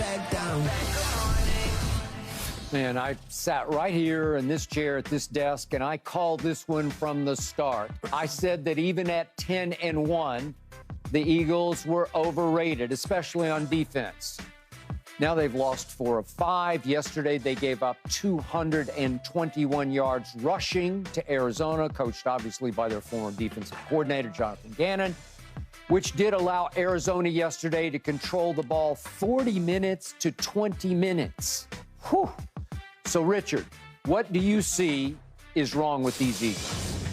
back down. Man, I sat right here in this chair at this desk, and I called this one from the start. I said that even at 10-1, the Eagles were overrated, especially on defense. Now they've lost 4 of 5. Yesterday, they gave up 221 yards rushing to Arizona, coached obviously by their former defensive coordinator, Jonathan Gannon, which did allow Arizona yesterday to control the ball 40 minutes to 20 minutes. Whew. So, Richard, what do you see is wrong with these Eagles?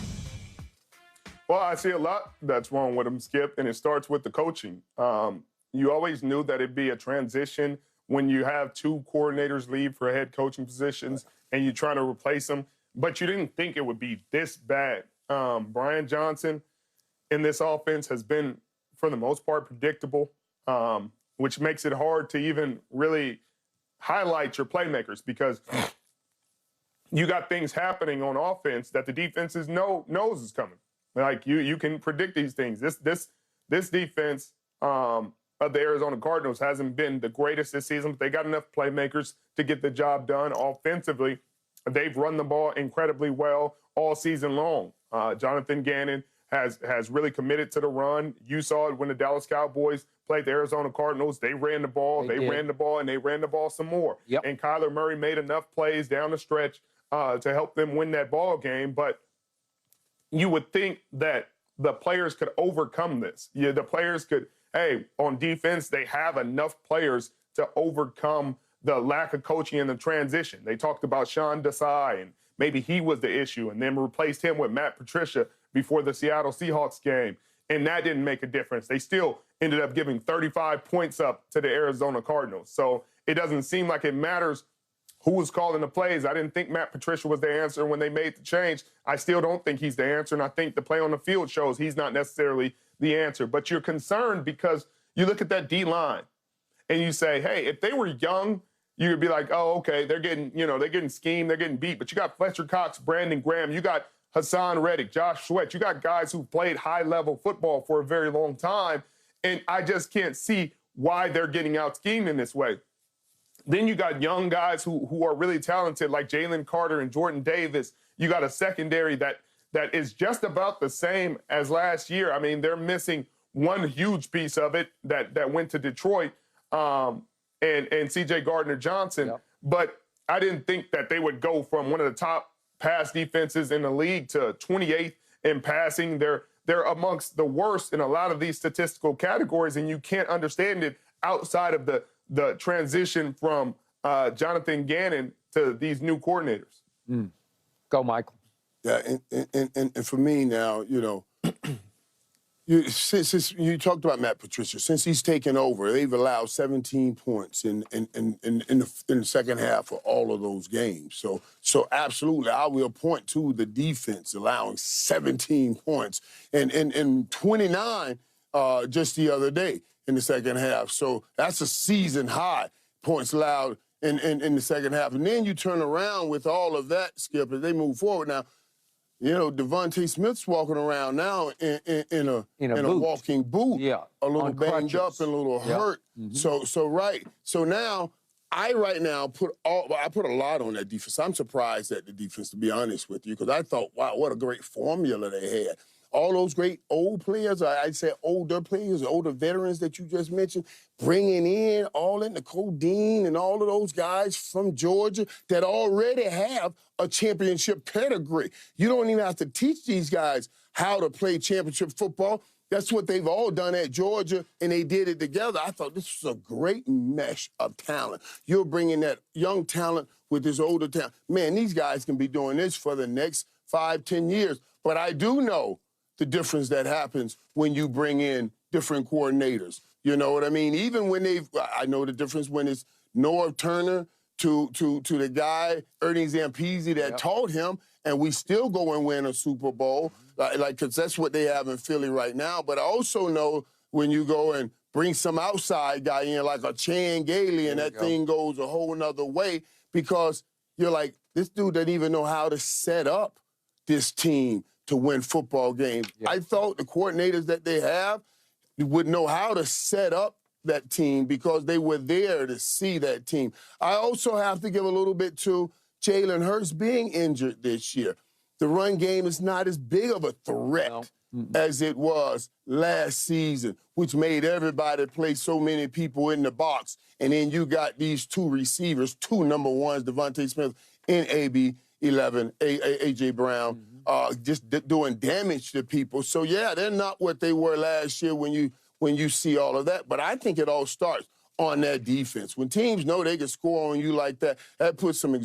Well, I see a lot that's wrong with them, Skip, and it starts with the coaching. You always knew that it'd be a transition when you have 2 coordinators leave for head coaching positions and you're trying to replace them, but you didn't think it would be this bad. Brian Johnson in this offense has been, for the most part, predictable, which makes it hard to even really highlight your playmakers because you got things happening on offense that the defenses knows is coming. Like you can predict these things. This defense of the Arizona Cardinals hasn't been the greatest this season, but they got enough playmakers to get the job done offensively. They've run the ball incredibly well all season long. Jonathan Gannon has really committed to the run. You saw it when the Dallas Cowboys played the Arizona Cardinals. They ran the ball. They ran the ball, and they ran the ball some more. Yep. And Kyler Murray made enough plays down the stretch to help them win that ball game. But you would think that the players could overcome this. Yeah, the players could, on defense, they have enough players to overcome the lack of coaching in the transition. They talked about Sean Desai, and maybe he was the issue, and then replaced him with Matt Patricia before the Seattle Seahawks game, and that didn't make a difference. They still ended up giving 35 points up to the Arizona Cardinals. So it doesn't seem like it matters who was calling the plays. I didn't think Matt Patricia was the answer when they made the change. I still don't think he's the answer, and I think the play on the field shows he's not necessarily the answer. But you're concerned because you look at that D-line, and you say, hey, if they were young, you would be like, oh, okay, they're getting schemed, they're getting beat. But you got Fletcher Cox, Brandon Graham, you got Hassan Reddick, Josh Sweat. You got guys who played high-level football for a very long time, and I just can't see why they're getting out-schemed in this way. Then you got young guys who are really talented, like Jalen Carter and Jordan Davis. You got a secondary that is just about the same as last year. I mean, they're missing one huge piece of it that went to Detroit and C.J. Gardner-Johnson. Yep. But I didn't think that they would go from one of the top pass defenses in the league to 28th in passing. They're amongst the worst in a lot of these statistical categories, and you can't understand it outside of the transition from Jonathan Gannon to these new coordinators. Go, Michael. Yeah, and for me now, since you talked about Matt Patricia, since he's taken over, they've allowed 17 points in the second half of all of those games. So absolutely, I will point to the defense allowing 17 points and 29 just the other day in the second half. So that's a season high, points allowed in the second half. And then you turn around with all of that, Skip, as they move forward. Now, Devontae Smith's walking around now in a walking boot, a little banged up and a little hurt. Mm-hmm. So now I put a lot on that defense. I'm surprised at the defense, to be honest with you, because I thought, wow, what a great formula they had. All those great old players, I'd say older players, older veterans that you just mentioned, bringing in all in the Codeine and all of those guys from Georgia that already have a championship pedigree. You don't even have to teach these guys how to play championship football. That's what they've all done at Georgia, and they did it together. I thought this was a great mesh of talent. You're bringing that young talent with this older talent. Man, these guys can be doing this for the next 5, 10 years. But I do know the difference that happens when you bring in different coordinators. You know what I mean? Even when I know the difference when it's Norv Turner to the guy, Ernie Zampese, that taught him, and we still go and win a Super Bowl, because that's what they have in Philly right now. But I also know when you go and bring some outside guy in, like a Chan Gailey, and that thing goes a whole nother way, because you're like, this dude doesn't even know how to set up this team to win football games. I thought the coordinators that they have would know how to set up that team because they were there to see that team. I also have to give a little bit to Jalen Hurts being injured this year. The run game is not as big of a threat as it was last season, which made everybody play so many people in the box. And then you got these two receivers, two number ones, Devontae Smith and AB11, A.J. Brown, just doing damage to people. So, yeah, they're not what they were last year when you see all of that. But I think it all starts on that defense. When teams know they can score on you like that, that puts an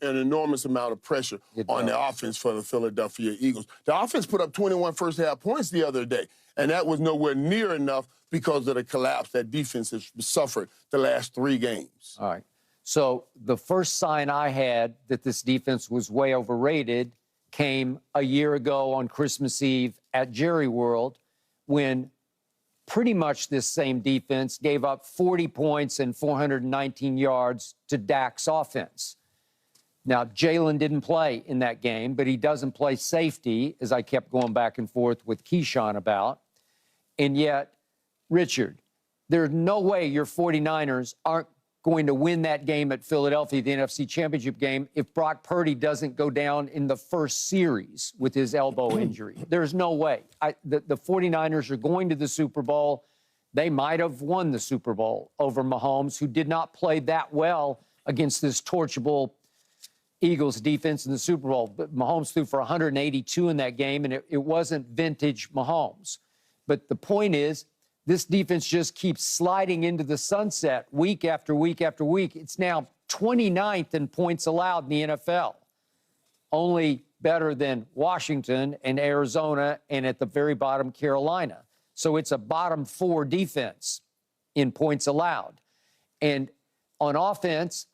enormous amount of pressure on the offense for the Philadelphia Eagles. The offense put up 21 first-half points the other day, and that was nowhere near enough because of the collapse that defense has suffered the last 3 games. All right. So the first sign I had that this defense was way overrated came a year ago on Christmas Eve at Jerry World when pretty much this same defense gave up 40 points and 419 yards to Dak's offense. Now, Jalen didn't play in that game, but he doesn't play safety, as I kept going back and forth with Keyshawn about. And yet, Richard, there's no way your 49ers aren't going to win that game at Philadelphia, the NFC Championship game, if Brock Purdy doesn't go down in the first series with his elbow injury. There's no way. The 49ers are going to the Super Bowl. They might have won the Super Bowl over Mahomes, who did not play that well against this torchable Eagles defense in the Super Bowl. But Mahomes threw for 182 in that game, and it wasn't vintage Mahomes. But the point is, this defense just keeps sliding into the sunset week after week after week. It's now 29th in points allowed in the NFL, only better than Washington and Arizona and at the very bottom, Carolina. So it's a bottom 4 defense in points allowed. And on offense,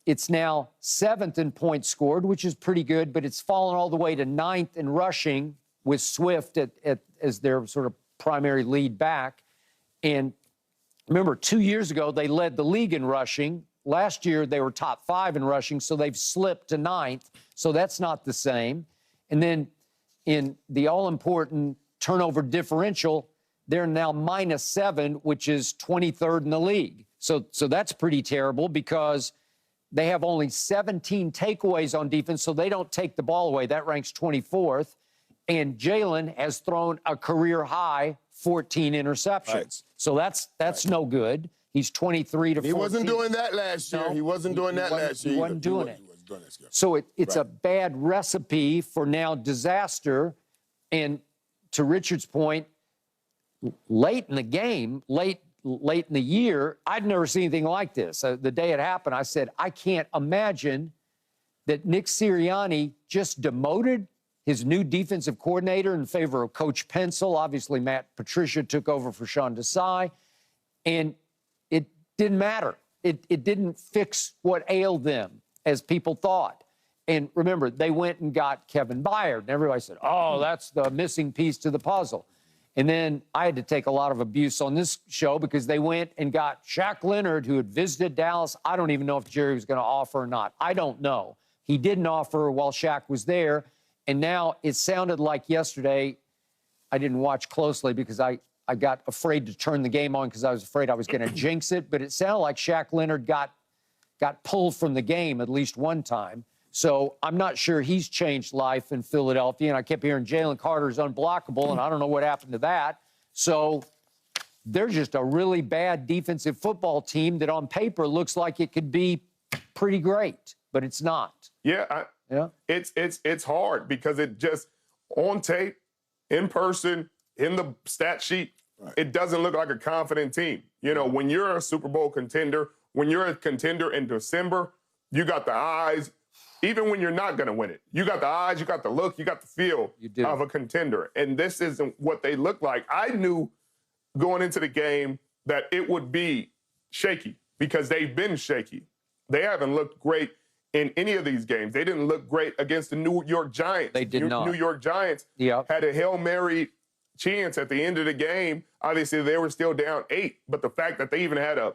it's now 7th in points scored, which is pretty good, but it's fallen all the way to 9th in rushing with Swift as their sort of primary lead back. And remember, 2 years ago, they led the league in rushing. Last year, they were top 5 in rushing, so they've slipped to 9th. So that's not the same. And then in the all-important turnover differential, they're now -7, which is 23rd in the league. So that's pretty terrible because they have only 17 takeaways on defense, so they don't take the ball away. That ranks 24th. And Jalen has thrown a career-high 14 interceptions. Right. So that's no good. He's 23 to 14. He wasn't doing that last year. No, he wasn't doing that last year. He wasn't doing it. So it's a bad recipe for now disaster. And to Richard's point, late in the game, late in the year, I'd never seen anything like this. The day it happened, I said, I can't imagine that Nick Sirianni just demoted his new defensive coordinator in favor of Coach Pencil. Obviously, Matt Patricia took over for Sean Desai, and it didn't matter. It didn't fix what ailed them, as people thought. And remember, they went and got Kevin Byard, and everybody said, oh, that's the missing piece to the puzzle. And then I had to take a lot of abuse on this show because they went and got Shaq Leonard, who had visited Dallas. I don't even know if Jerry was going to offer or not. I don't know. He didn't offer while Shaq was there. And now it sounded like yesterday, I didn't watch closely because I got afraid to turn the game on because I was afraid I was going to jinx it. But it sounded like Shaq Leonard got pulled from the game at least one time. So I'm not sure he's changed life in Philadelphia. And I kept hearing Jalen Carter's unblockable, and I don't know what happened to that. So they're just a really bad defensive football team that on paper looks like it could be pretty great, but it's not. Yeah. Yeah. It's hard because it just on tape, in person, in the stat sheet, it doesn't look like a confident team. You know, when you're a Super Bowl contender, when you're a contender in December, you got the eyes, even when you're not going to win it. You got the eyes, you got the look, you got the feel of a contender. And this isn't what they look like. I knew going into the game that it would be shaky because they've been shaky. They haven't looked great in any of these games. They didn't look great against the New York Giants. They did not. New York Giants had a Hail Mary chance at the end of the game. Obviously, they were still down 8, but the fact that they even had a